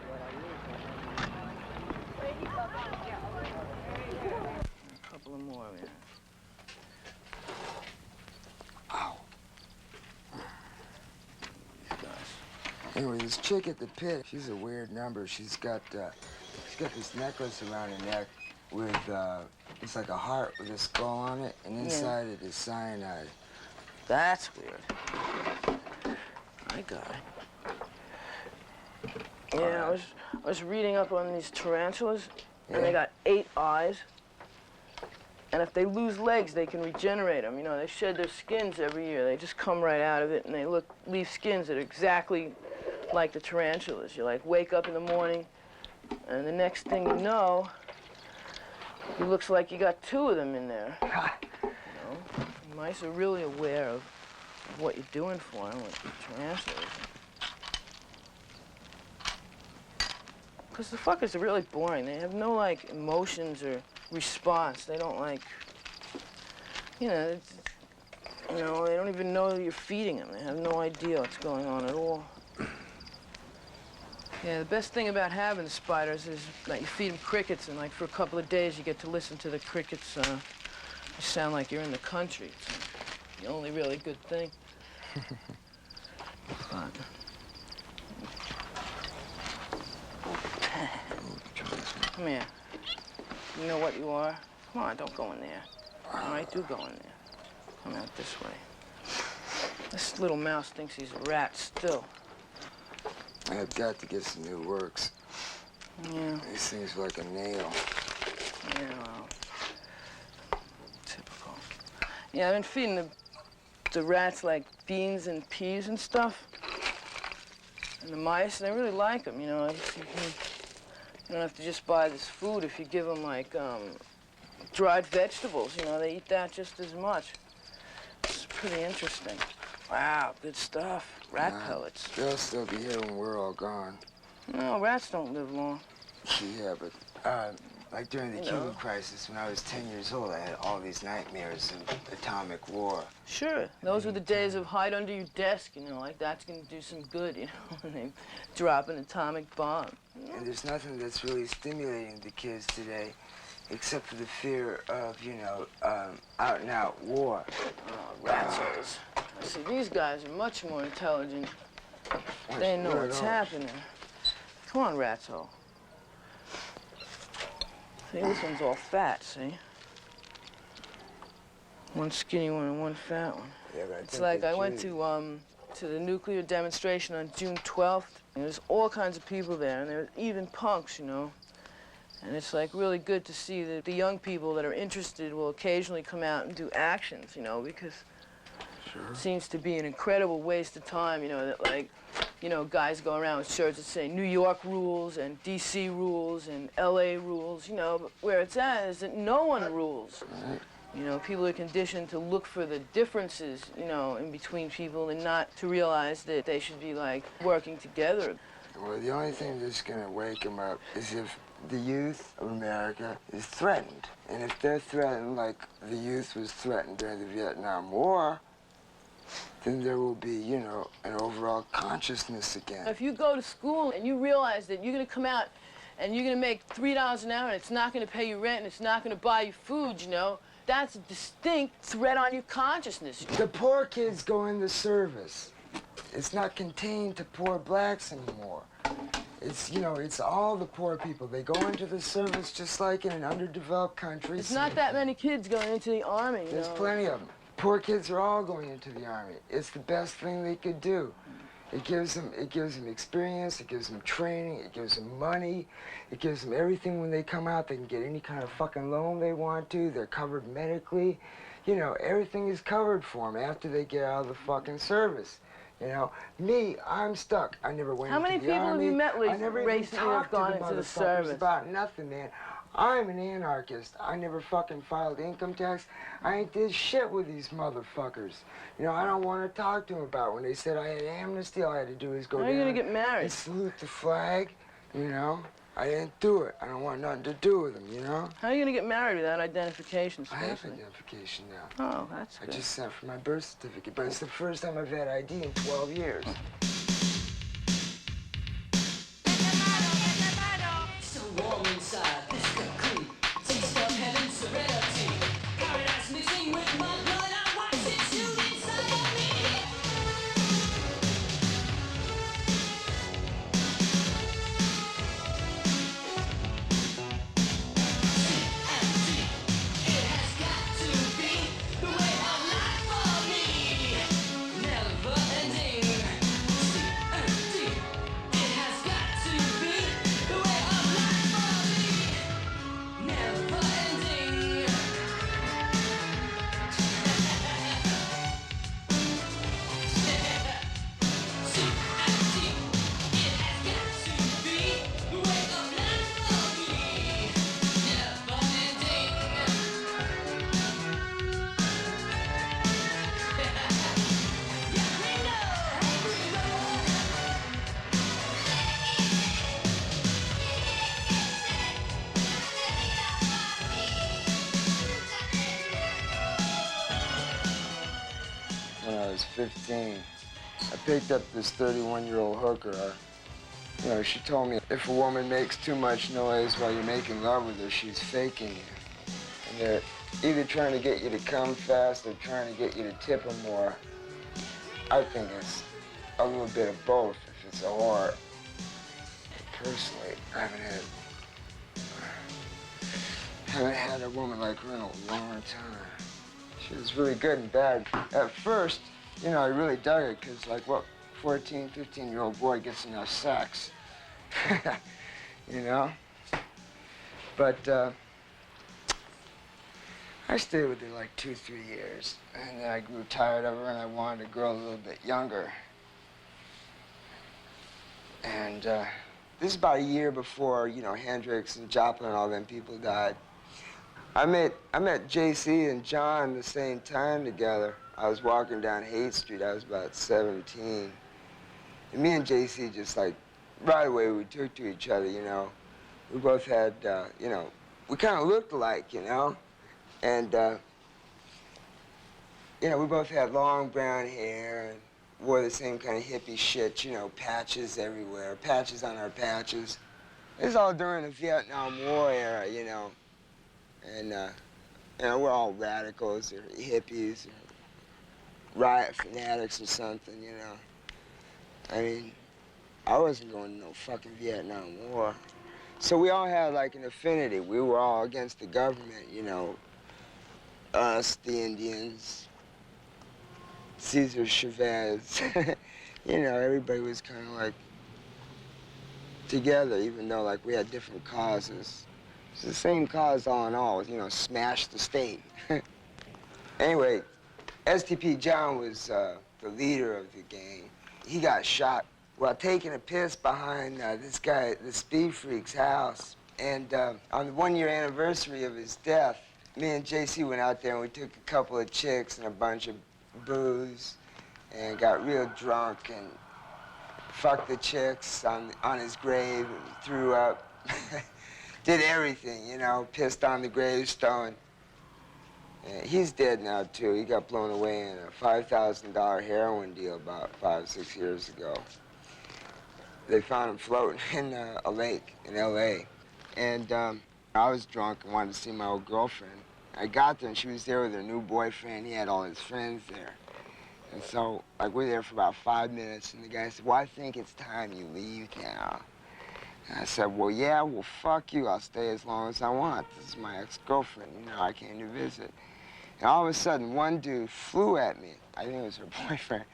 A couple of more, man. Anyway, this chick at the pit, she's a weird number. She's got this necklace around her neck with, it's like a heart with a skull on it, and inside it is cyanide. That's weird. I got it. Yeah, I was reading up on these tarantulas, and they got 8 eyes. And if they lose legs, they can regenerate them. You know, they shed their skins every year. They just come right out of it, and they leave skins that are exactly like the tarantulas. You like wake up in the morning, and the next thing you know, it looks like you got 2 of them in there. You know, mice are really aware of what you're doing for them with tarantulas. Because the fuckers are really boring. They have no, like, emotions or response. They don't, like, you know, they don't even know you're feeding them. They have no idea what's going on at all. Yeah, the best thing about having spiders is that you feed them crickets, and, like, for a couple of days you get to listen to the crickets sound like you're in the country. It's the only really good thing. But... Come here. You know what you are? Come on, don't go in there. All right, do go in there. Come out this way. This little mouse thinks he's a rat still. I've got to get some new works. Yeah. These things are like a nail. Yeah, well, typical. Yeah, I've been feeding the rats like beans and peas and stuff. And the mice, they really like them, you know. You don't have to just buy this food if you give them, like, dried vegetables. You know, they eat that just as much. It's pretty interesting. Wow, good stuff. Rat pellets. They'll still be here when we're all gone. No, rats don't live long. Yeah, but, like during the Cuban crisis, when I was 10 years old, I had all these nightmares of atomic war. Sure. Those were the days of hide under your desk, you know, like that's gonna do some good, you know, when they drop an atomic bomb. And there's nothing that's really stimulating the kids today, except for the fear of, you know, out-and-out war. Oh, ratsholes. See, these guys are much more intelligent. They know what's happening. Come on, ratshole. See, this one's all fat, see? One skinny one and one fat one. Yeah, but it's like I went to the nuclear demonstration on June 12th. And there's all kinds of people there, and there's even punks, you know. And it's like really good to see that the young people that are interested will occasionally come out and do actions, you know, because it seems to be an incredible waste of time, you know, that like, you know, guys go around with shirts that say New York rules and DC rules and LA rules, you know, but where it's at is that no one rules. You know, people are conditioned to look for the differences, you know, in between people and not to realize that they should be, like, working together. Well, the only thing that's gonna wake them up is if the youth of America is threatened. And if they're threatened like the youth was threatened during the Vietnam War, then there will be, you know, an overall consciousness again. If you go to school and you realize that you're gonna come out and you're gonna make $3 an hour and it's not gonna pay you rent and it's not gonna buy you food, you know, that's a distinct threat on your consciousness. The poor kids go in the service. It's not contained to poor blacks anymore. It's, you know, it's all the poor people. They go into the service just like in an underdeveloped country. It's not that many kids going into the Army, you There's know. plenty of them. Poor kids are all going into the Army. It's the best thing they could do. It gives them experience, it gives them training, it gives them money, it gives them everything when they come out. They can get any kind of fucking loan they want to. They're covered medically. You know, everything is covered for them after they get out of the fucking service. You know, me, I'm stuck. I never went into the Army. How many people have you met I never even recently have talked gone to the into the motherfuckers service? about nothing, man. I'm an anarchist. I never fucking filed income tax. I ain't did shit with these motherfuckers. You know, I don't want to talk to them about it. When they said I had amnesty, all I had to do is go down. How are you gonna get married? And salute the flag, you know. I didn't do it. I don't want nothing to do with them, you know. How are you gonna get married without identification? I have identification now. Oh, that's good. I just sent for my birth certificate, but it's the first time I've had ID in 12 years. So warm inside, this cocoon. Taste of heaven's serenity. Paradise mixing with my blood. I watch it shoot inside of me. 15. I picked up this 31-year-old hooker. You know, she told me if a woman makes too much noise while you're making love with her, she's faking you. And they're either trying to get you to come fast or trying to get you to tip them more. I think it's a little bit of both if it's a whore. Personally, I haven't had a woman like her in a long time. She was really good and bad. At first, you know, I really dug it because, like, what 14, 15-year-old boy gets enough sex? You know? But I stayed with her like 2, 3 years. And then I grew tired of her and I wanted a girl a little bit younger. And this is about a year before, you know, Hendrix and Joplin and all them people died. I met JC and John the same time together. I was walking down Haight Street. I was about 17. And me and JC just, like, right away we took to each other, you know. We both had, you know, we kind of looked alike, you know. And, you know, we both had long brown hair and wore the same kind of hippie shit, you know, patches everywhere, patches on our patches. This is all during the Vietnam War era, you know. And, you know, we're all radicals or hippies or riot fanatics or something, you know. I mean, I wasn't going to no fucking Vietnam War. So we all had, like, an affinity. We were all against the government, you know. Us, the Indians, Cesar Chavez. You know, everybody was kind of, like, together, even though, like, we had different causes. It's the same cause all in all, you know, smash the state. Anyway, STP John was the leader of the gang. He got shot while taking a piss behind this guy, the Speed Freak's house. And on the 1-year anniversary of his death, me and JC went out there and we took a couple of chicks and a bunch of booze and got real drunk and fucked the chicks on his grave and threw up. Did everything, you know, pissed on the gravestone. And he's dead now, too. He got blown away in a $5,000 heroin deal about 5 or 6 years ago. They found him floating in a lake in L.A. And I was drunk and wanted to see my old girlfriend. I got there and she was there with her new boyfriend. He had all his friends there. And so, like, we were there for about 5 minutes and the guy said, well, I think it's time you leave now. And I said, well, yeah, well, fuck you. I'll stay as long as I want. This is my ex-girlfriend. You know, I came to visit. And all of a sudden, one dude flew at me. I think it was her boyfriend.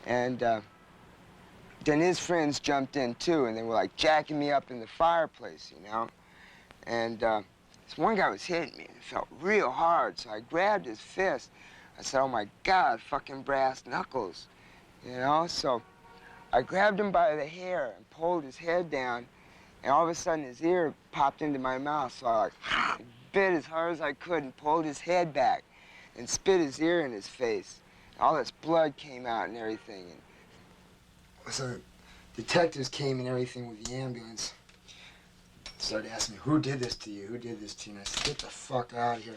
And then his friends jumped in, too, and they were, like, jacking me up in the fireplace, you know? And this one guy was hitting me, and it felt real hard, so I grabbed his fist. I said, oh, my God, fucking brass knuckles, you know? So I grabbed him by the hair and pulled his head down, and all of a sudden his ear popped into my mouth, so I, like, bit as hard as I could and pulled his head back and spit his ear in his face. All this blood came out and everything. And so detectives came and everything with the ambulance. Started asking me, who did this to you? Who did this to you? And I said, get the fuck out of here.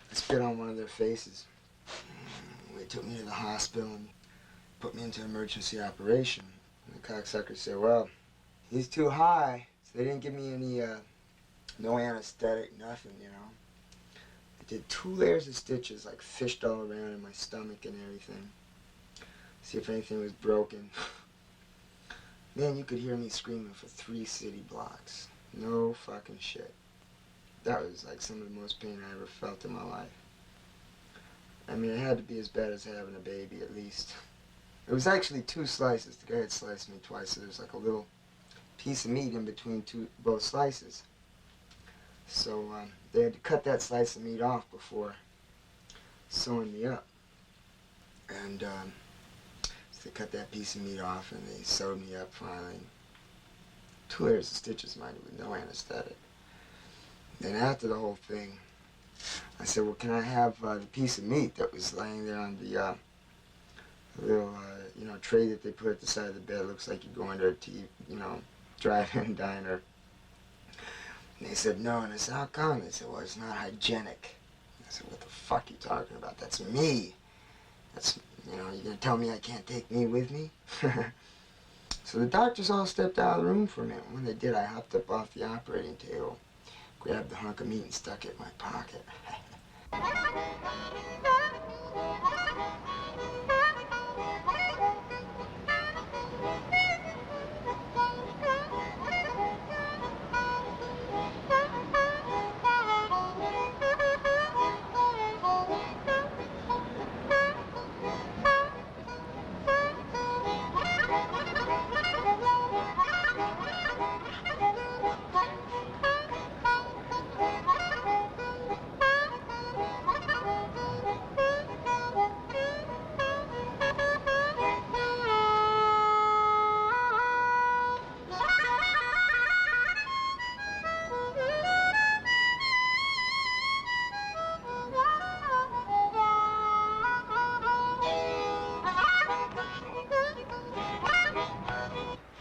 I spit on one of their faces. They took me to the hospital and put me into emergency operation. And the cocksucker said, well, he's too high. So they didn't give me any, no anesthetic, nothing, you know. They did 2 layers of stitches, like fished all around in my stomach and everything. See if anything was broken. Man, you could hear me screaming for 3 city blocks. No fucking shit. That was like some of the most pain I ever felt in my life. I mean, it had to be as bad as having a baby, at least. It was actually 2 slices. The guy had sliced me twice, so there's like a little piece of meat in between both slices. So they had to cut that slice of meat off before sewing me up. And so they cut that piece of meat off and they sewed me up finally. 2 layers of stitches, mind you, with no anesthetic. Then after the whole thing, I said, well, can I have the piece of meat that was laying there on the little, you know, tray that they put at the side of the bed? Looks like you're going to a you know, drive-in diner. And they said, no. And I said, how come? They said, well, it's not hygienic. I said, what the fuck are you talking about? That's me. That's You know, you're gonna tell me I can't take me with me? So the doctors all stepped out of the room for a minute. When they did, I hopped up off the operating table, grabbed the hunk of meat and stuck it in my pocket.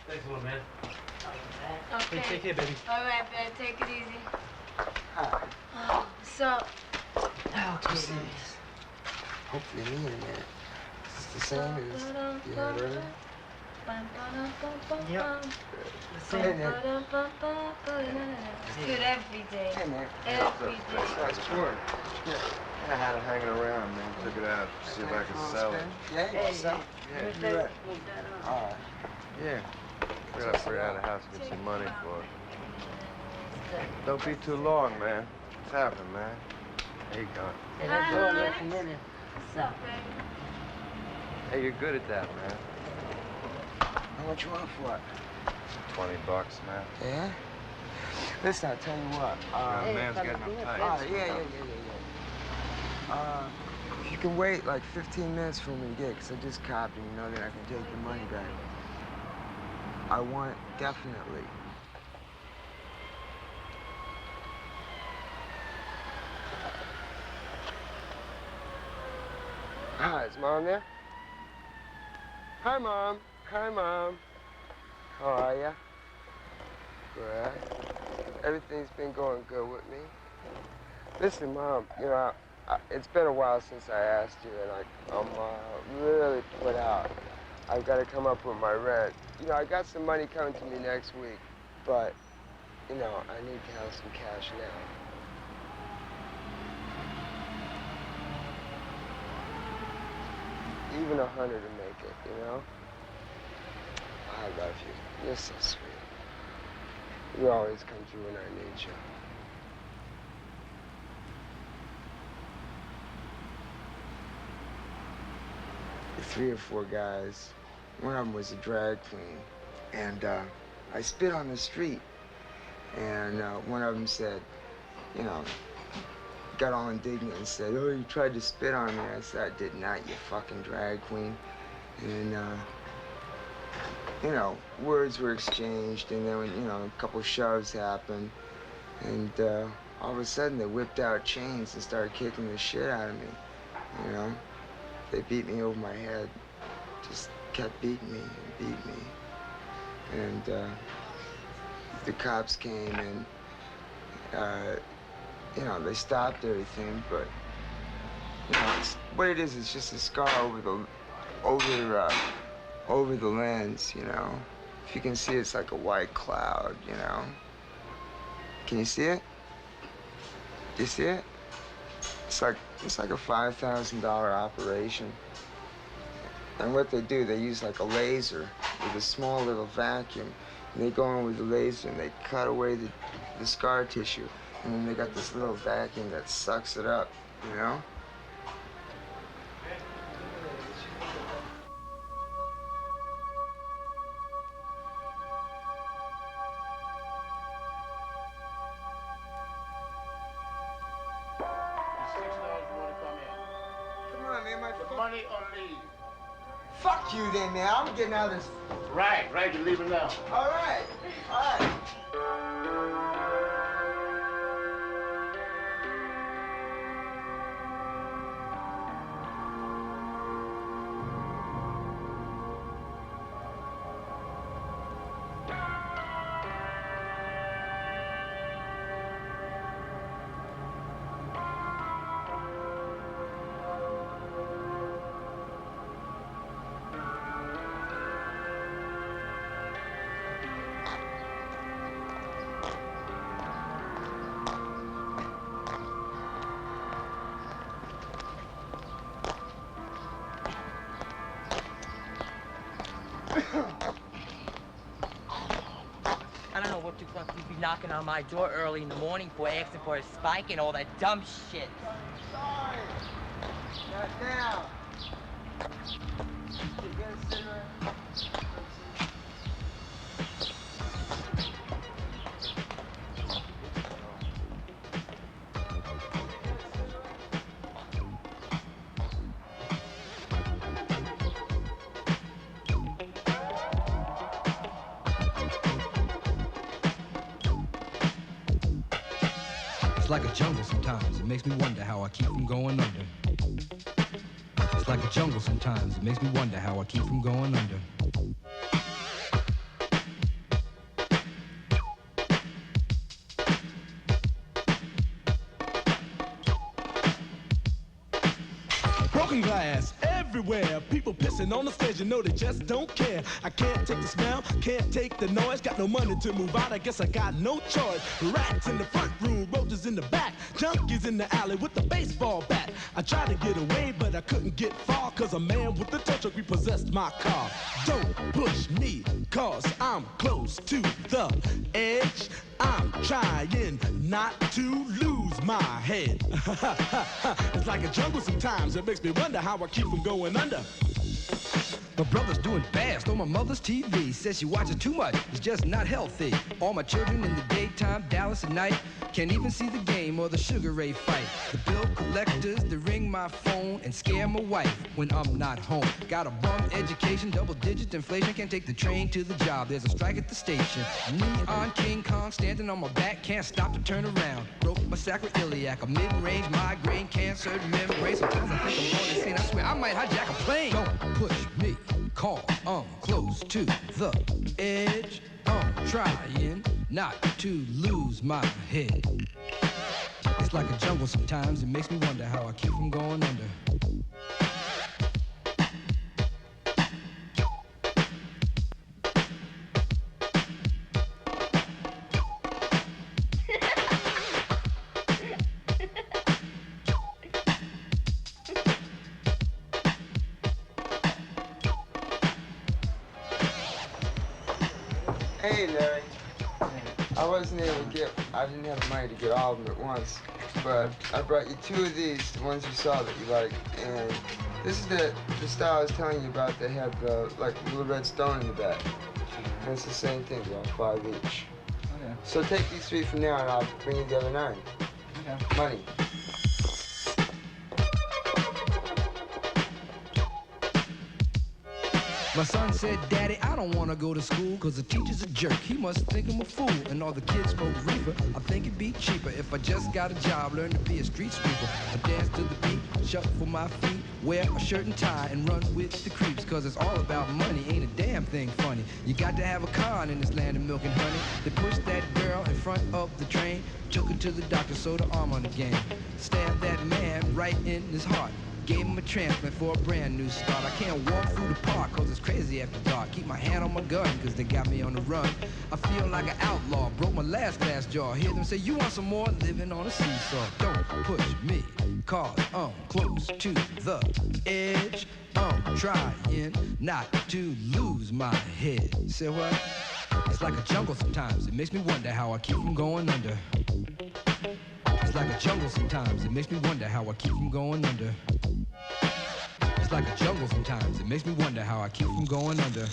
Thanks a lot, man. Okay. Hey, take care, baby. All right, babe. Take it easy. Hi. Oh, so. Two C's. Hopefully me in a minute. Is this the same as you had earlier? Yep. Hey, Nick. It's good every day. Hey, Nick. Every day. Nice porn. I had it hanging around, man. Took it out. See if I can sell it. Yeah, you want to sell? Yeah. You're right. All right. Yeah. We gotta figure out a house to get some money for it. Don't be too long, man. What's happening, man? There you go. Hey, that's all right. What's up, baby? Hey, you're good at that, man. How much you want for it? $20, man. Yeah? Listen, I'll tell you what. Man's getting uptight. Yeah. If you can wait like 15 minutes for me to get, because I just copped and you know that I can take the money back. I want it definitely. Hi, is Mom there? Hi, Mom. Hi, Mom. How are ya? Good. Everything's been going good with me. Listen, Mom, you know, it's been a while since I asked you, and I'm really put out. I've got to come up with my rent. You know, I got some money coming to me next week, but, you know, I need to have some cash now. Even 100 to make it, you know? I love you. You're so sweet. You always come through when I need you. The 3 or 4 guys, one of them was a drag queen, and I spit on the street, and one of them said, you know, got all indignant and said, "Oh, you tried to spit on me." I said, "I did not, you fucking drag queen." And, you know, words were exchanged, and then, you know, a couple shoves happened, and all of a sudden they whipped out chains and started kicking the shit out of me, you know? They beat me over my head, just kept beating me and beating me. And the cops came and, you know, they stopped everything, but, you know, what it is, it's just a scar over the lens, you know. If you can see, it's like a white cloud, you know. Can you see it? You see it? It's like a $5,000 operation. And what they do, they use like a laser with a small little vacuum. And they go in with the laser and they cut away the scar tissue. And then they got this little vacuum that sucks it up, you know? Come on, man, The money or leave. Fuck you then, man. I'm getting out of this. Right, you're leaving now. All right. to fucking be knocking on my door early in the morning for asking for a spike and all that dumb shit. Sorry. Not now. You get a cigarette? It's like a jungle sometimes, it makes me wonder how I keep from going under. It's like a jungle sometimes, it makes me wonder how I keep from going under. Broken glass everywhere, people pissing on the stage, you know they just don't care. I can't take the smell, can't take the noise, got no money to move out, I guess I got no choice. Rats in the front room, roaches in the back, junkies in the alley with the baseball bat. I tried to get away, but I couldn't get far, cause a man with a tow truck repossessed my car. Don't push me, cause I'm close to the edge. I'm trying not to lose my head. It's like a jungle sometimes, it makes me wonder how I keep from going under. My brother's doing fast on my mother's TV. Says she watches too much, it's just not healthy. All my children in the daytime, Dallas at night. Can't even see the game or the Sugar Ray fight. The bill collectors, they ring my phone and scare my wife when I'm not home. Got a bum education, double-digit inflation. Can't take the train to the job, there's a strike at the station. Neon King Kong standing on my back, can't stop to turn around. Broke my sacroiliac, a mid-range migraine, cancer membrane. Sometimes I think I'm on the scene, I swear I might hijack a plane. Don't push me, cause I'm close to the edge. I'm trying not to lose my head. It's like a jungle sometimes, it makes me wonder how I keep from going under. Hey, Larry. I didn't have the money to get all of them at once, but I brought you two of these, the ones you saw that you like, and this is the style I was telling you about. They have like a little red stone in the back. And it's the same thing, they're all $5 each. Okay. So take these 3 from now and I'll bring you the other 9. Okay. Money. My son said, Daddy, I don't want to go to school because the teacher's a jerk. He must think I'm a fool and all the kids smoke reefer. I think it'd be cheaper if I just got a job, learn to be a street sweeper. I dance to the beat, shuffle my feet, wear a shirt and tie and run with the creeps because it's all about money, ain't a damn thing funny. You got to have a car in this land of milk and honey. They pushed that girl in front of the train, took her to the doctor, sewed her arm on the game. Stabbed that man right in his heart. Gave him a transplant for a brand new start. I can't walk through the park cause it's crazy after dark. Keep my hand on my gun cause they got me on the run. I feel like an outlaw, broke my last glass jaw. Hear them say, you want some more? Living on a seesaw. Don't push me cause I'm close to the edge. I'm trying not to lose my head. Say what? It's like a jungle sometimes. It makes me wonder how I keep from going under. It's like a jungle sometimes. It makes me wonder how I keep from going under. It's like a jungle sometimes. It makes me wonder how I keep from going under.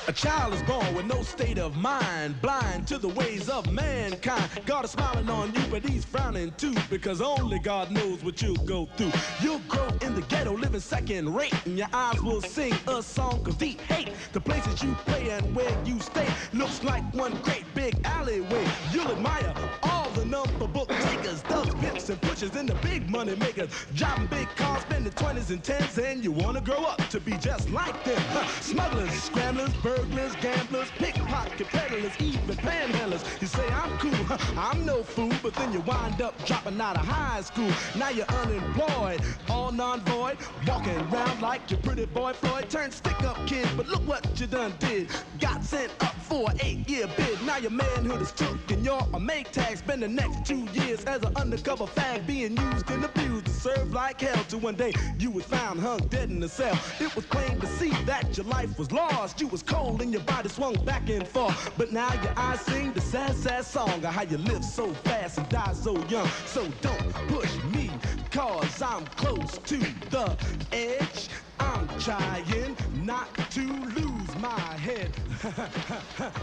A child is born with no state of mind, blind to the ways of mankind. God is smiling on you, but he's frowning too, because only God knows what you'll go through. You'll grow in the ghetto, living second rate, and your eyes will sing a song of deep hate. The places you play and where you stay looks like one great big alleyway. You'll admire all the number book takers, thugs, pimps, and pushers, and the big money makers. Driving big cars, spending 20s and 10s, and you wanna grow up to be just like them. Smugglers, scramblers, burglars, gamblers, pickpocket peddlers, even panhandlers. You say I'm cool, I'm no fool, but then you wind up dropping out of high school. Now you're unemployed, all non-void, walking around like your pretty boy Floyd. Turned stick-up kid, but look what you done did. Got sent up for an 8-year bid. Now your manhood is took and you're a make tag. Spend the next 2 years as an undercover fag, being used and abused to serve like hell. Till one day you was found hung dead in a cell. It was plain to see that your life was lost. You was cold and your body swung back and forth. But now your eyes sing the sad, sad song of how you live so fast and die so young. So don't push me, cause I'm close to the edge. I'm trying not to lose my head.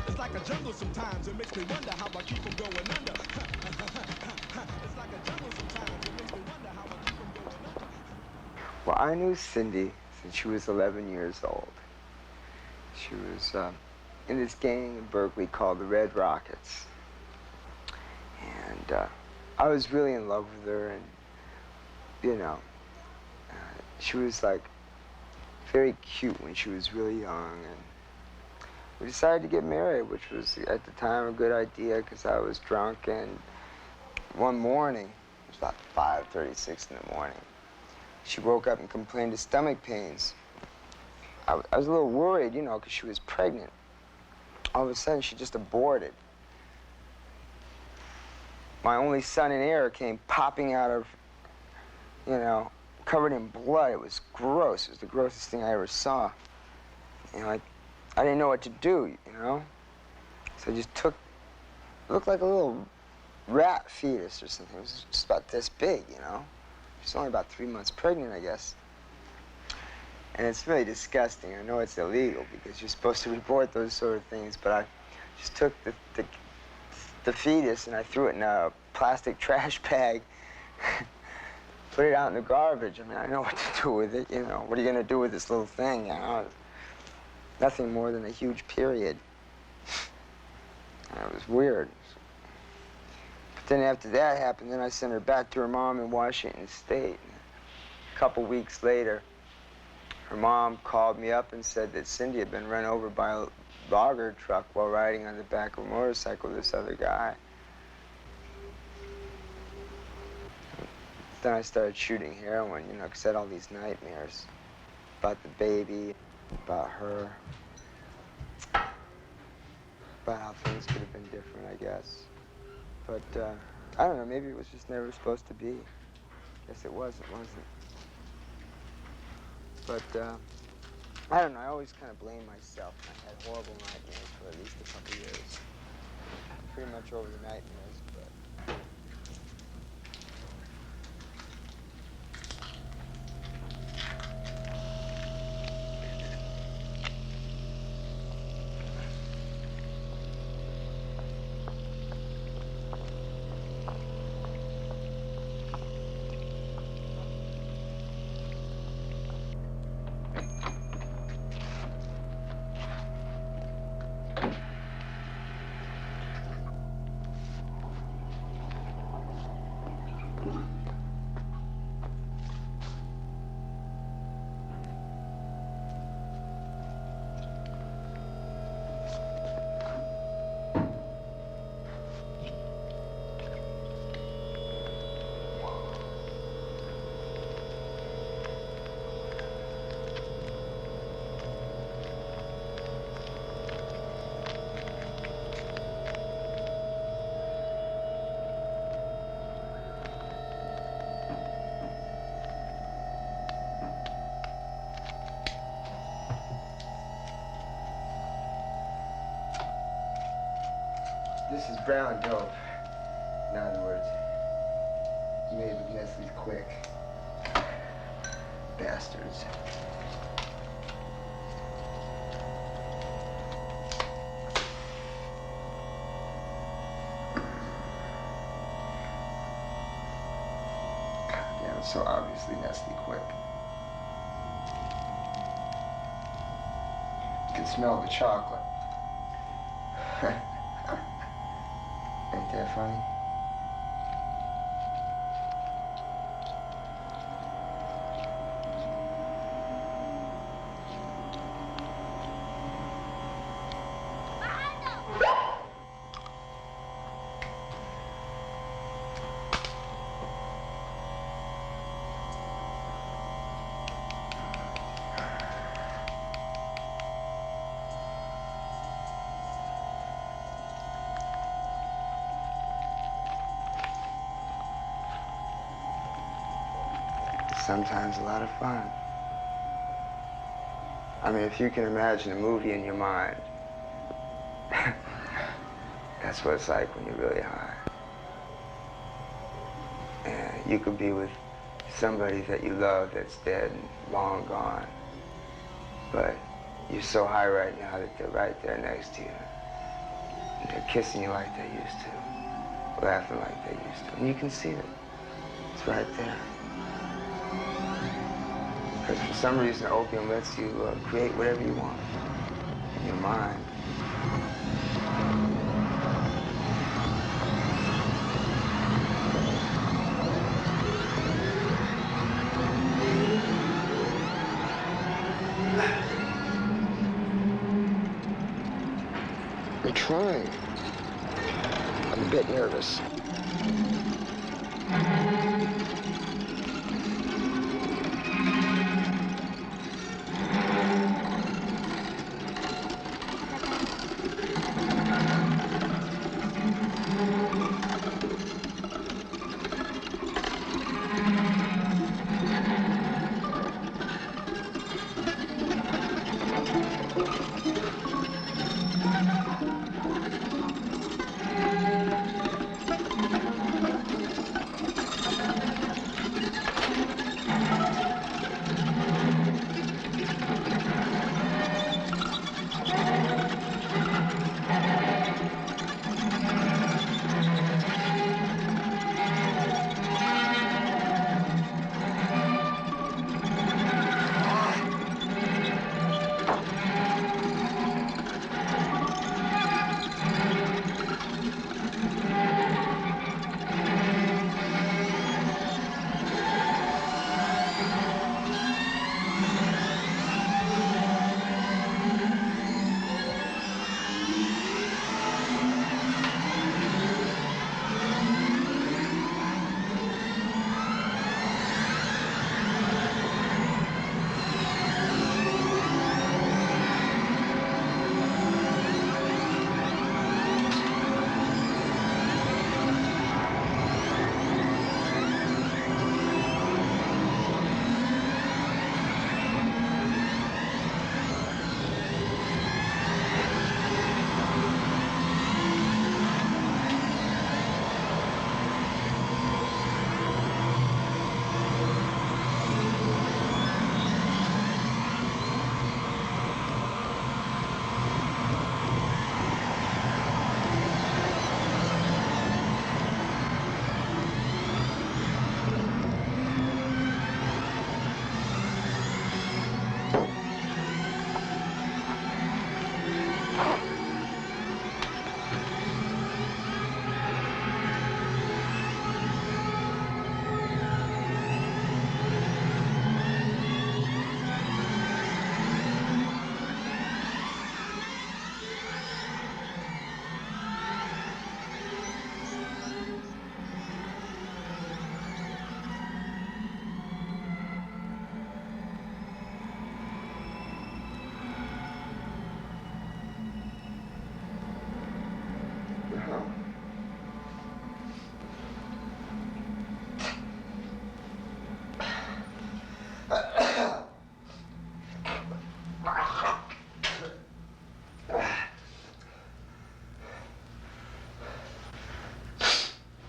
It's like a jungle sometimes. It makes me wonder how I keep from going under. It's like a jungle sometimes. It makes me wonder how I keep from going under. Well, I knew Cindy since she was 11 years old. She was in this gang in Berkeley called the Red Rockets. And I was really in love with her, and, you know, she was like very cute when she was really young, and we decided to get married, which was at the time a good idea because I was drunk, and one morning, it was about 5:36 in the morning, she woke up and complained of stomach pains. I was a little worried, you know, because she was pregnant. All of a sudden, she just aborted. My only son and heir came popping out of, you know, covered in blood. It was gross. It was the grossest thing I ever saw. And I didn't know what to do, you know? So I just took, it looked like a little rat fetus or something. It was just about this big, you know? She's only about 3 months pregnant, I guess. And it's really disgusting. I know it's illegal because you're supposed to report those sort of things, but I just took the fetus and I threw it in a plastic trash bag. Put it out in the garbage. I mean, I know what to do with it, you know. What are you going to do with this little thing, you know? Nothing more than a huge period. And it was weird. But then after that happened, then I sent her back to her mom in Washington State. A couple weeks later, her mom called me up and said that Cindy had been run over by a logger truck while riding on the back of a motorcycle with this other guy. Then I started shooting heroin, you know, because I had all these nightmares about the baby, about her, about how things could have been different, I guess. But, I don't know, maybe it was just never supposed to be. Guess it wasn't. But, I don't know, I always kind of blame myself. I had horrible nightmares for at least a couple years. Pretty much over the nightmares, but... This is brown dope. In other words, made with Nestle's Quick. Bastards. Yeah, it's so obviously Nestle Quick. You can smell the chocolate. Ain't that funny? sometimes a lot of fun. I mean, if you can imagine a movie in your mind, that's what it's like when you're really high. And you could be with somebody that you love that's dead and long gone, but you're so high right now that they're right there next to you. And they're kissing you like they used to, laughing like they used to. And you can see it. It's right there. Because for some reason, opium lets you create whatever you want in your mind. I'm trying. I'm a bit nervous.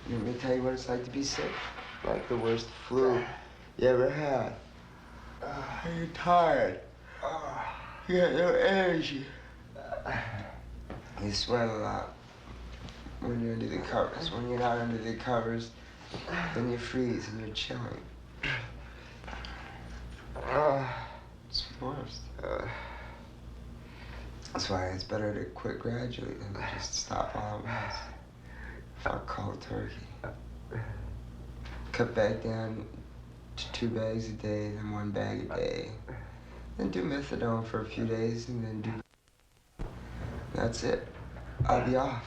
Let me tell you what it's like to be sick. Like the worst flu you ever had. You're tired. You got no energy. You sweat a lot when you're under the covers. When you're not under the covers, then you freeze and you're chilling. It's the worst. That's why it's better to quit gradually than to just stop all at once. Fuck cold turkey. Cut back down to 2 bags a day, then 1 bag a day. Then do methadone for a few days, and then do... That's it. I'll be off.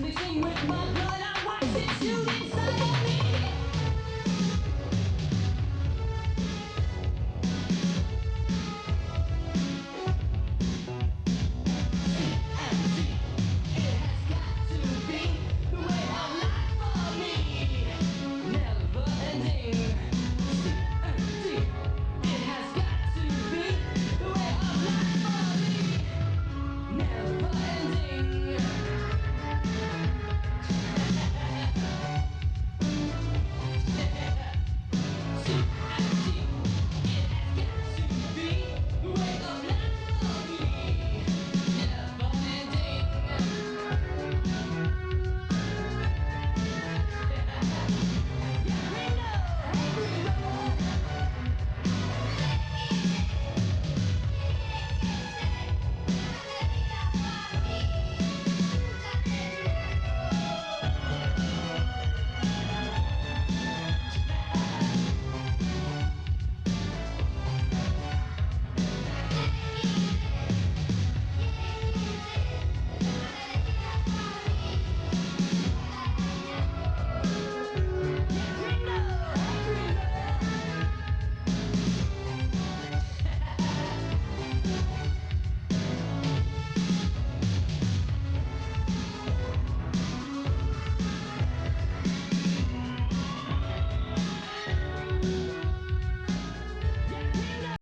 Mixing with my blood, I watch it shooting.